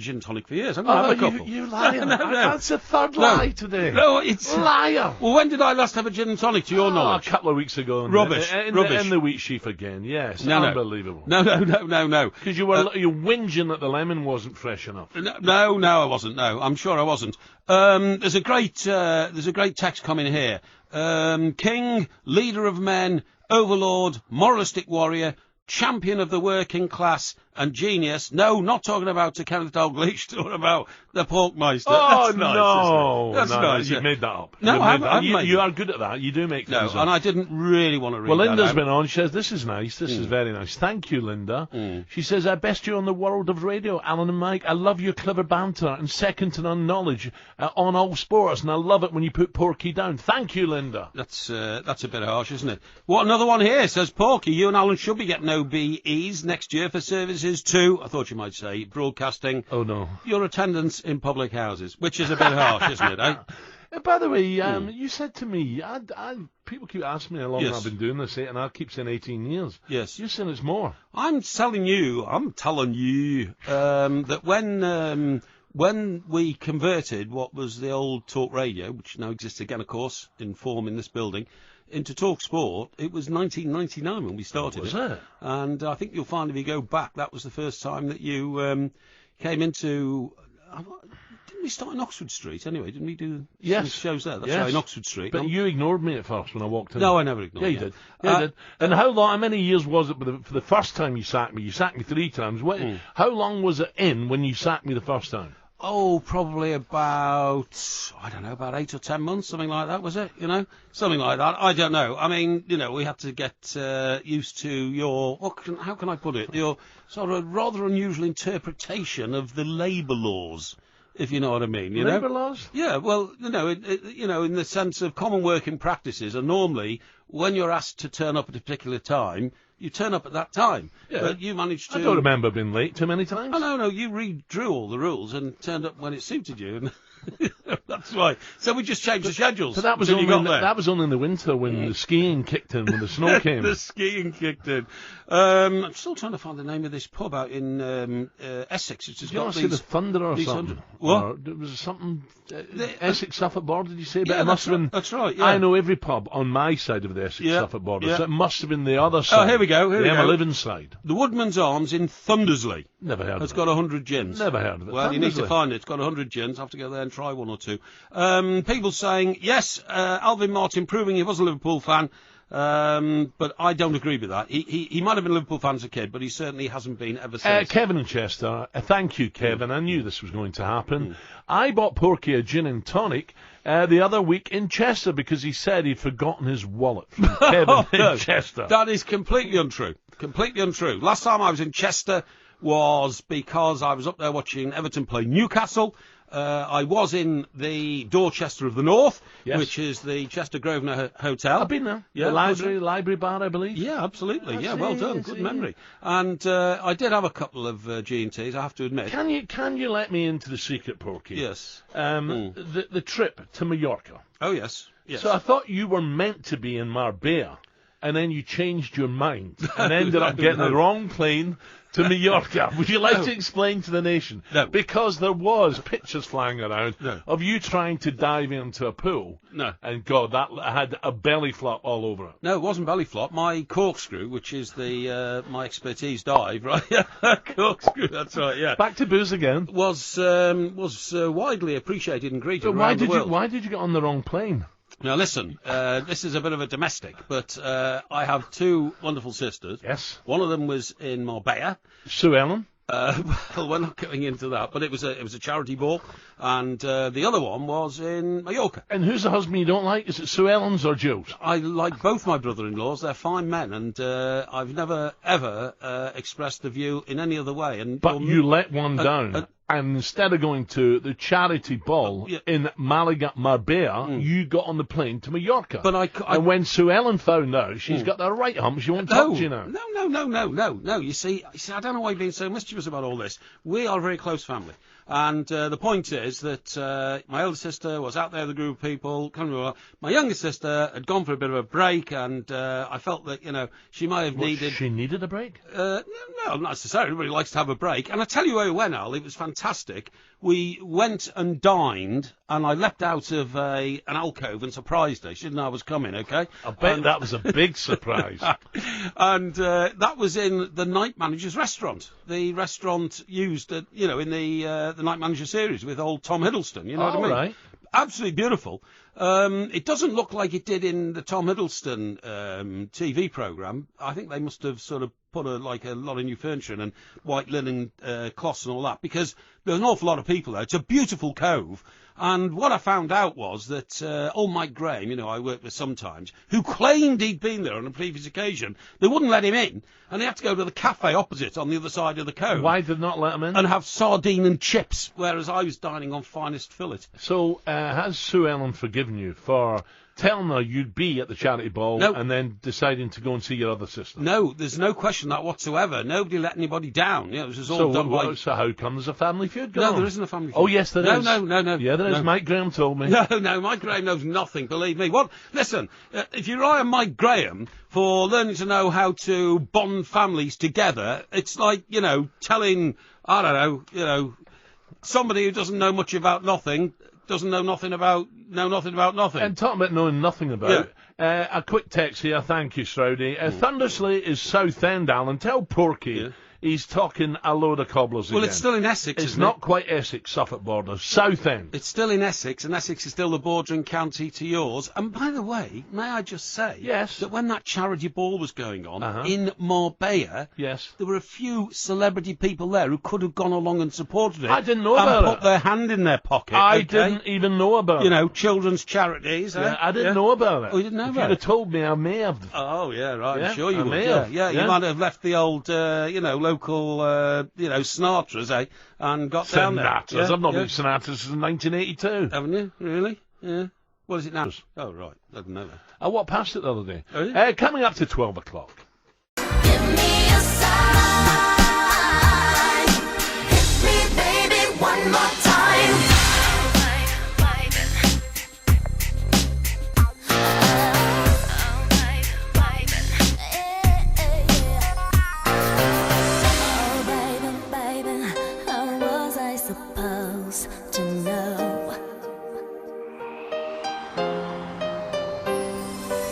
gin and tonic for years. I'm going to have a couple. You liar. No. That's the third lie today. No, it's... Liar. Well, when did I last have a gin and tonic, to your knowledge? A couple of weeks ago. Rubbish. Rubbish. In the wheat sheaf again, yes. No. Unbelievable. No. Because you were you're whinging that the lemon wasn't fresh enough. No, I wasn't. No, I'm sure I wasn't. There's a great text coming here. King, leader of men, overlord, moralistic warrior, champion of the working class, and genius. No, not talking about Kenneth Dalglish, talking about the Porkmeister. Oh, that's nice, no. That's nice. You've made that up. No, I haven't made You are good at that. You do make things up. And I didn't really want to read Well, that Linda's out. been on. She says, this is nice. This is very nice. Thank you, Linda. She says, best you on the world of radio, Alan and Mike. I love your clever banter and second to none knowledge on all sports, and I love it when you put Porky down. Thank you, Linda. That's a bit harsh, isn't it? What, another one here says, Porky, you and Alan should be getting OBEs next year for services too. I thought you might say broadcasting. Oh, no. Your attendance in public houses, which is a bit harsh, isn't it, eh? By the way, you said to me, people keep asking me how long Yes. I've been doing this, and I keep saying 18 years. Yes. You're saying it's more. I'm telling you that when we converted what was the old talk radio, which now exists again, of course, in form in this building, into talkSPORT, it was 1999 when we started Was it? And I think you'll find if you go back, that was the first time that you came into... Didn't we start in Oxford Street anyway? Didn't we do some shows there? That's right, in Oxford Street. But you ignored me at first when I walked in. No, I never ignored you. Yeah, you did. Yeah, you did. And how many years was it for the first time you sacked me? You sacked me 3 times. How long was it in when you sacked me the first time? Oh, probably about 8 or 10 months, something like that, was it? Something like that. I don't know. I mean, we had to get used to your, how can I put it, your sort of rather unusual interpretation of the labour laws, if you know what I mean. Labour laws? Yeah, well, in the sense of common working practices are normally, when you're asked to turn up at a particular time, you turn up at that time. Yeah. But you managed to... I don't remember being late too many times. Oh, no, you redrew all the rules and turned up when it suited you. And that's right. So we just changed the schedules. But that was only in the winter when the skiing kicked in, when the snow came. The skiing kicked in. I'm still trying to find the name of this pub out in Essex. It's just Did you want to say the Thunder or something? What? Or was it something... Essex Suffolk border, did you say? But Yeah, it must have been... That's right, yeah. I know every pub on my side of the Essex Suffolk border, so it must have been the other side. Oh, here we go. The Emma Living side. The Woodman's Arms in Thundersley. Never heard of it. It's got 100 gins. Never heard of it. Well, you need to find it. It's got 100 gins. I have to go there and try one or two. People saying, yes, Alvin Martin proving he was a Liverpool fan, but I don't agree with that. He might have been a Liverpool fan as a kid, but he certainly hasn't been ever since. Kevin in Chester, thank you, Kevin. I knew this was going to happen. I bought Porky a gin and tonic the other week in Chester because he said he'd forgotten his wallet from Kevin in Chester. That is completely untrue. Completely untrue. Last time I was in Chester was because I was up there watching Everton play Newcastle. I was in the Dorchester of the North, which is the Chester Grosvenor Hotel. I've been there. Yeah, the library bar, I believe. Yeah, absolutely. Well done. Good memory. And I did have a couple of G&Ts, I have to admit. Can you let me into the secret, Porky? Yes. The trip to Mallorca. Oh, yes. So I thought you were meant to be in Marbella, and then you changed your mind and ended up getting the wrong plane to Mallorca. Would you like to explain to the nation? No. Because there was pictures flying around of you trying to dive into a pool. No. And God, that had a belly flop all over it. No, it wasn't belly flop. My corkscrew, which is the my expertise dive, right? Corkscrew, that's right, yeah. Back to booze again. Was widely appreciated and greeted But around the world. why did you get on the wrong plane? Now listen, this is a bit of a domestic, but I have 2 wonderful sisters. Yes. One of them was in Marbella. Sue Ellen. Well, we're not going into that, but it was a charity ball, and the other one was in Mallorca. And who's the husband you don't like? Is it Sue Ellen's or Joe's? I like both my brother-in-laws. They're fine men, and I've never ever expressed the view in any other way. But you let one down. And instead of going to the charity ball in Malaga, Marbella, you got on the plane to Mallorca. But and when Sue Ellen found out, she's got the right hump. She won't talk to you now. No. You see, I don't know why you're being so mischievous about all this. We are a very close family. And the point is that my elder sister was out there with a group of people. Can't remember. My younger sister had gone for a bit of a break, and I felt that, she might have needed... She needed a break? No, not necessarily. Everybody likes to have a break. And I tell you where we went, Al. It was fantastic. We went and dined, and I leapt out of an alcove and surprised her. She didn't know I was coming, okay? I bet that was a big surprise. And that was in the Night Manager's restaurant. The restaurant used, in the Night Manager series with old Tom Hiddleston. You know what I mean? Right. Absolutely beautiful. It doesn't look like it did in the Tom Hiddleston TV programme. I think they must have sort of put a lot of new furniture in and white linen cloths and all that, because there's an awful lot of people there. It's a beautiful cove. And what I found out was that old Mike Graham, I worked with sometimes, who claimed he'd been there on a previous occasion, they wouldn't let him in, and he had to go to the cafe opposite on the other side of the cove. Why did not let him in? And have sardine and chips, whereas I was dining on finest fillet. So, has Sue Ellen forgiven you for telling her you'd be at the charity ball and then deciding to go and see your other sister? No, there's no question that whatsoever. Nobody let anybody down. It was just all done by... So how come there's a family feud going on? No, there isn't a family feud. Oh, yes, there is. No. Yeah, there is. Mike Graham told me. No, Mike Graham knows nothing, believe me. Listen, if you rely on Mike Graham for learning to know how to bond families together, it's like, telling, I don't know, somebody who doesn't know much about nothing, doesn't know nothing about nothing. And talking about knowing nothing about a quick text here. Thank you, Stroudy. Thundersley is Southend, Alan. Tell Porky he's talking a load of cobblers again. Well, it's still in Essex, It's not quite Essex, Suffolk border. Southend. It's still in Essex, and Essex is still the bordering county to yours. And by the way, may I just say that when that charity ball was going on in Marbella, there were a few celebrity people there who could have gone along and supported it. I didn't know about it. And put their hand in their pocket. I didn't even know about it. Children's charities. I didn't know about it. Oh, you didn't know about it? If you'd have told me, I may have. Oh, yeah, right. Yeah, I'm sure you would. Yeah, you might have left the old, local, Sinatra's, and got down there. Sinatra's? I've not been to Sinatra's since 1982. Haven't you? Really? Yeah. What is it now? Oh, right. I didn't know that. I walked past it the other day. Oh, yeah? Coming up to 12 o'clock.